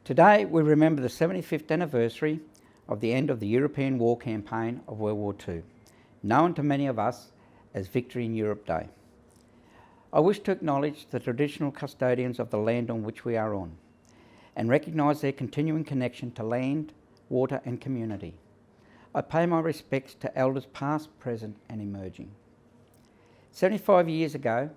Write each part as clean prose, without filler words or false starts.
Today we remember the 75th anniversary of the end of the European war campaign of World War II, known to many of us as Victory in Europe Day. I wish to acknowledge the traditional custodians of the land on which we are on and recognise their continuing connection to land, water and community. I pay my respects to elders past, present and emerging. 75 years ago,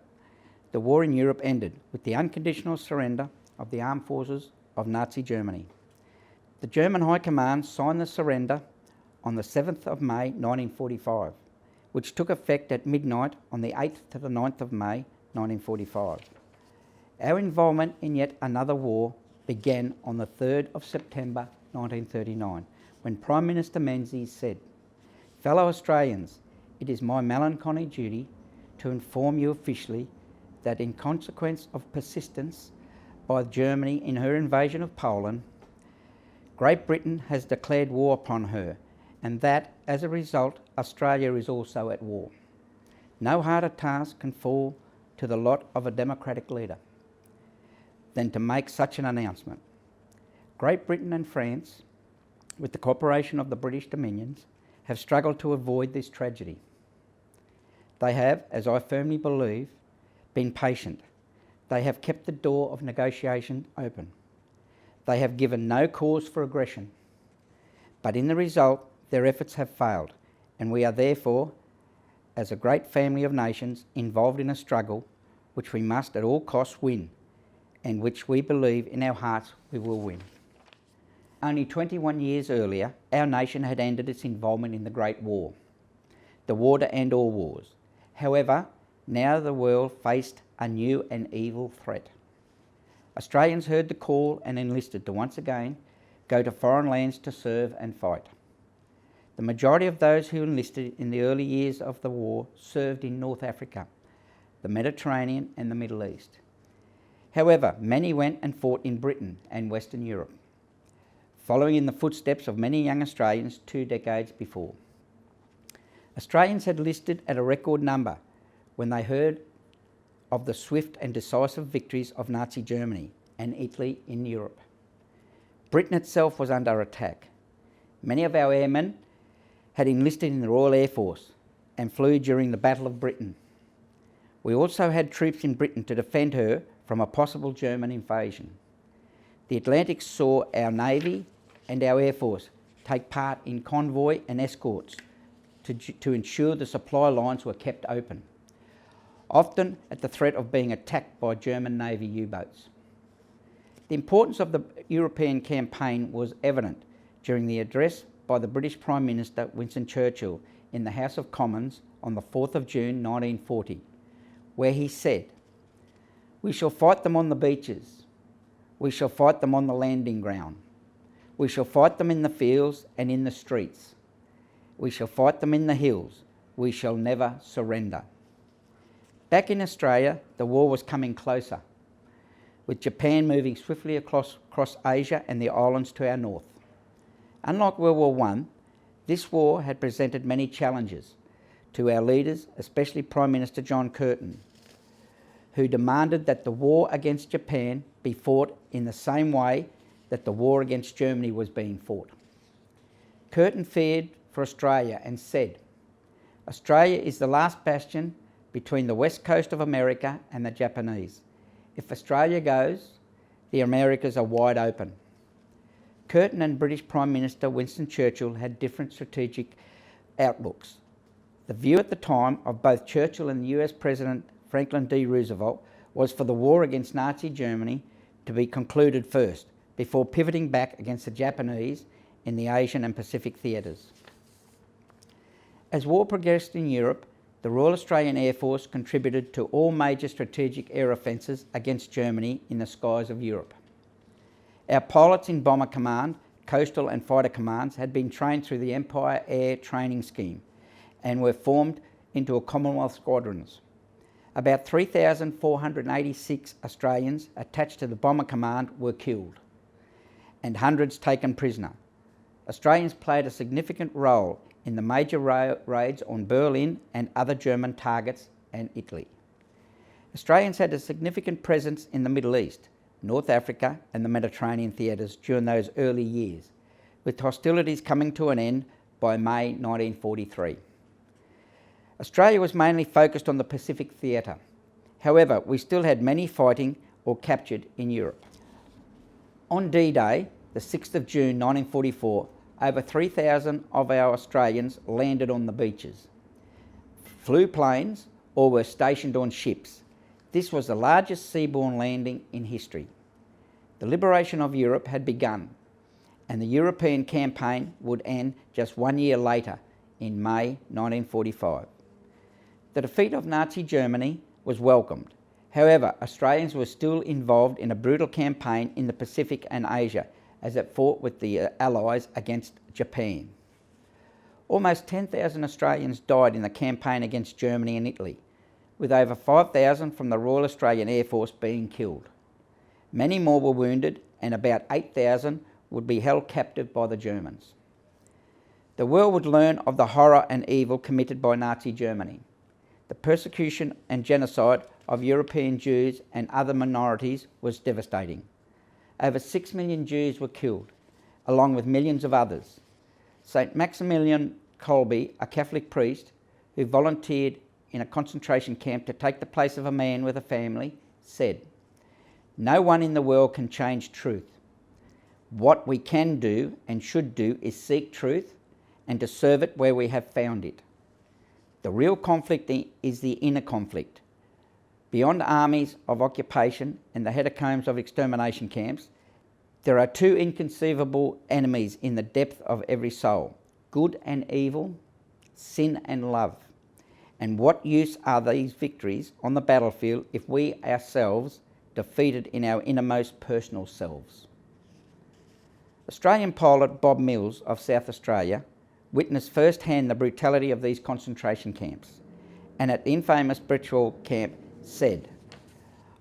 the war in Europe ended with the unconditional surrender of the armed forces of Nazi Germany. The German High Command signed the surrender on the 7th of May 1945, which took effect at midnight on the 8th to the 9th of May 1945. Our involvement in yet another war began on the 3rd of September 1939, when Prime Minister Menzies said, "Fellow Australians, it is my melancholy duty to inform you officially that in consequence of persistence by Germany in her invasion of Poland, Great Britain has declared war upon her, and that, as a result, Australia is also at war. No harder task can fall to the lot of a democratic leader than to make such an announcement. Great Britain and France, with the cooperation of the British Dominions, have struggled to avoid this tragedy. They have, as I firmly believe, been patient. They have kept the door of negotiation open. They have given no cause for aggression. But in the result, their efforts have failed, and we are therefore, as a great family of nations, involved in a struggle which we must at all costs win, and which we believe in our hearts we will win." Only 21 years earlier, our nation had ended its involvement in the Great War, the war to end all wars. However, now the world faced a new and evil threat. Australians heard the call and enlisted to once again go to foreign lands to serve and fight. The majority of those who enlisted in the early years of the war served in North Africa, the Mediterranean and the Middle East. However, many went and fought in Britain and Western Europe, following in the footsteps of many young Australians 2 decades before. Australians had enlisted at a record number when they heard of the swift and decisive victories of Nazi Germany and Italy in Europe. Britain itself was under attack. Many of our airmen had enlisted in the Royal Air Force and flew during the Battle of Britain. We also had troops in Britain to defend her from a possible German invasion. The Atlantic saw our Navy and our Air Force take part in convoy and escorts to ensure the supply lines were kept open, often at the threat of being attacked by German Navy U-boats. The importance of the European campaign was evident during the address by the British Prime Minister Winston Churchill in the House of Commons on the 4th of June 1940, where he said, "We shall fight them on the beaches. We shall fight them on the landing ground. We shall fight them in the fields and in the streets. We shall fight them in the hills. We shall never surrender." Back in Australia, the war was coming closer, with Japan moving swiftly across Asia and the islands to our north. Unlike World War I, this war had presented many challenges to our leaders, especially Prime Minister John Curtin, who demanded that the war against Japan be fought in the same way that the war against Germany was being fought. Curtin feared for Australia and said, "Australia is the last bastion between the west coast of America and the Japanese. If Australia goes, the Americas are wide open." Curtin and British Prime Minister Winston Churchill had different strategic outlooks. The view at the time of both Churchill and the US President Franklin D. Roosevelt was for the war against Nazi Germany to be concluded first, before pivoting back against the Japanese in the Asian and Pacific theatres. As war progressed in Europe, the Royal Australian Air Force contributed to all major strategic air offences against Germany in the skies of Europe. Our pilots in Bomber Command, Coastal and Fighter Commands had been trained through the Empire Air Training Scheme and were formed into a Commonwealth squadrons. About 3,486 Australians attached to the Bomber Command were killed and hundreds taken prisoner. Australians played a significant role in the major raids on Berlin and other German targets and Italy. Australians had a significant presence in the Middle East, North Africa and the Mediterranean theatres during those early years, with hostilities coming to an end by May 1943. Australia was mainly focused on the Pacific theatre. However, we still had many fighting or captured in Europe. On D-Day, the 6th of June 1944, over 3,000 of our Australians landed on the beaches, flew planes or were stationed on ships. This was the largest seaborne landing in history. The liberation of Europe had begun, and the European campaign would end just 1 year later, in May 1945. The defeat of Nazi Germany was welcomed. However, Australians were still involved in a brutal campaign in the Pacific and Asia as it fought with the Allies against Japan. Almost 10,000 Australians died in the campaign against Germany and Italy, with over 5,000 from the Royal Australian Air Force being killed. Many more were wounded, and about 8,000 would be held captive by the Germans. The world would learn of the horror and evil committed by Nazi Germany. The persecution and genocide of European Jews and other minorities was devastating. Over 6 million Jews were killed, along with millions of others. St. Maximilian Kolbe, a Catholic priest who volunteered in a concentration camp to take the place of a man with a family, said, "No one in the world can change truth. What we can do and should do is seek truth and to serve it where we have found it. The real conflict is the inner conflict. Beyond armies of occupation and the hecatombs of extermination camps, there are two inconceivable enemies in the depth of every soul: good and evil, sin and love. And what use are these victories on the battlefield if we ourselves defeated in our innermost personal selves?" Australian pilot Bob Mills of South Australia witnessed firsthand the brutality of these concentration camps, and at the infamous Brecwell camp said,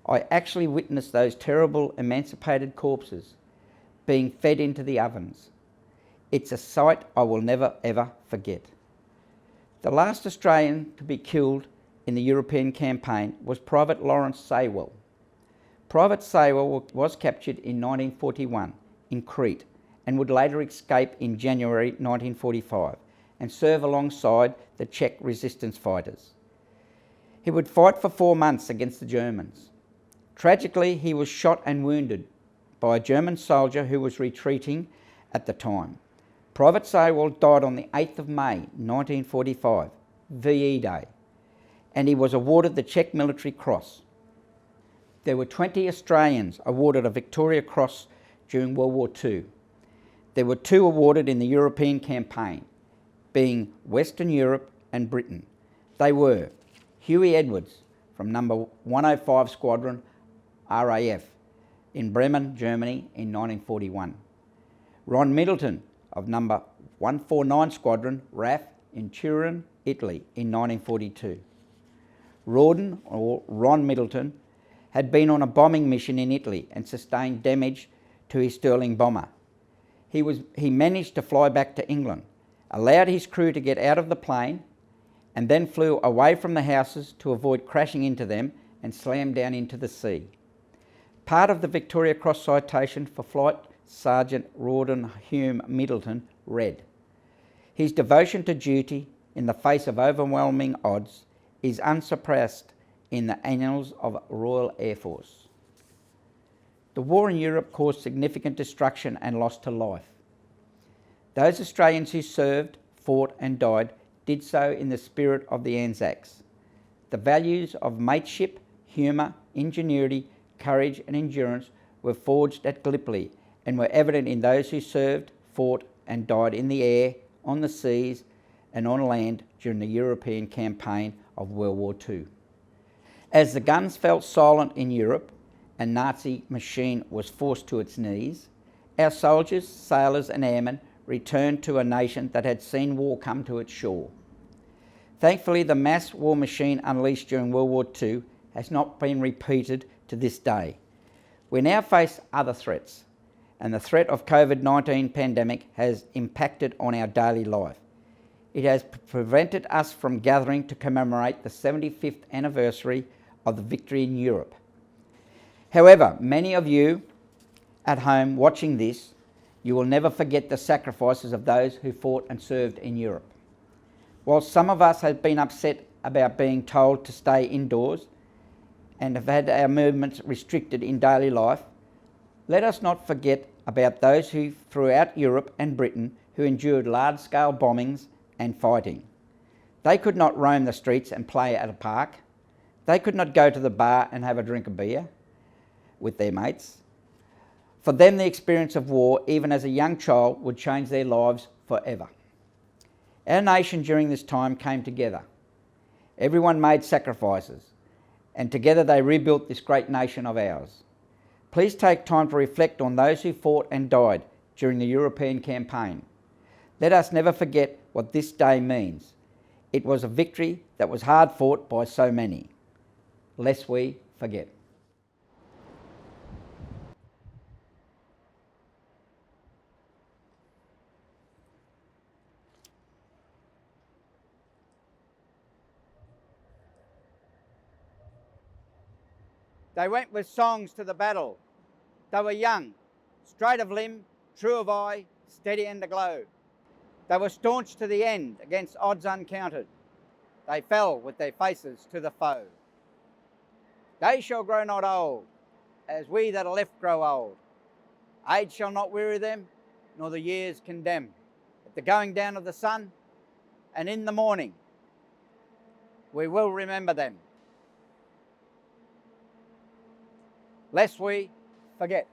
"I actually witnessed those terrible emancipated corpses being fed into the ovens. It's a sight I will never ever forget." The last Australian to be killed in the European campaign was Private Lawrence Saywell. Private Saywell was captured in 1941 in Crete and would later escape in January 1945 and serve alongside the Czech resistance fighters. He would fight for 4 months against the Germans. Tragically, he was shot and wounded by a German soldier who was retreating at the time. Private Saywell died on the 8th of May 1945, VE Day, and he was awarded the Czech Military Cross. There were 20 Australians awarded a Victoria Cross during World War II. There were 2 awarded in the European campaign, being Western Europe and Britain. They were Huey Edwards from number 105 Squadron RAF in Bremen, Germany in 1941. Ron Middleton of number 149 Squadron RAF in Turin, Italy in 1942. Rawdon, or Ron Middleton, had been on a bombing mission in Italy and sustained damage to his Sterling bomber. He managed to fly back to England, allowed his crew to get out of the plane, and then flew away from the houses to avoid crashing into them and slammed down into the sea. Part of the Victoria Cross citation for Flight Sergeant Rawdon Hume Middleton read, "His devotion to duty in the face of overwhelming odds is unsurpassed in the annals of Royal Air Force." The war in Europe caused significant destruction and loss to life. Those Australians who served, fought and died did so in the spirit of the Anzacs. The values of mateship, humour, ingenuity, courage and endurance were forged at Gallipoli and were evident in those who served, fought and died in the air, on the seas and on land during the European campaign of World War II. As the guns fell silent in Europe and Nazi machine was forced to its knees, our soldiers, sailors and airmen returned to a nation that had seen war come to its shore. Thankfully, the mass war machine unleashed during World War II has not been repeated to this day. We now face other threats, and the threat of COVID-19 pandemic has impacted on our daily life. It has prevented us from gathering to commemorate the 75th anniversary of the victory in Europe. However, many of you at home watching this, you will never forget the sacrifices of those who fought and served in Europe. While some of us have been upset about being told to stay indoors and have had our movements restricted in daily life, let us not forget about those who throughout Europe and Britain who endured large-scale bombings and fighting. They could not roam the streets and play at a park. They could not go to the bar and have a drink of beer with their mates. For them, the experience of war, even as a young child, would change their lives forever. Our nation during this time came together. Everyone made sacrifices, and together they rebuilt this great nation of ours. Please take time to reflect on those who fought and died during the European campaign. Let us never forget what this day means. It was a victory that was hard fought by so many. Lest we forget. They went with songs to the battle. They were young, straight of limb, true of eye, steady and aglow. They were staunch to the end against odds uncounted. They fell with their faces to the foe. They shall grow not old, as we that are left grow old. Age shall not weary them, nor the years condemn. At the going down of the sun, and in the morning, we will remember them, lest we forget.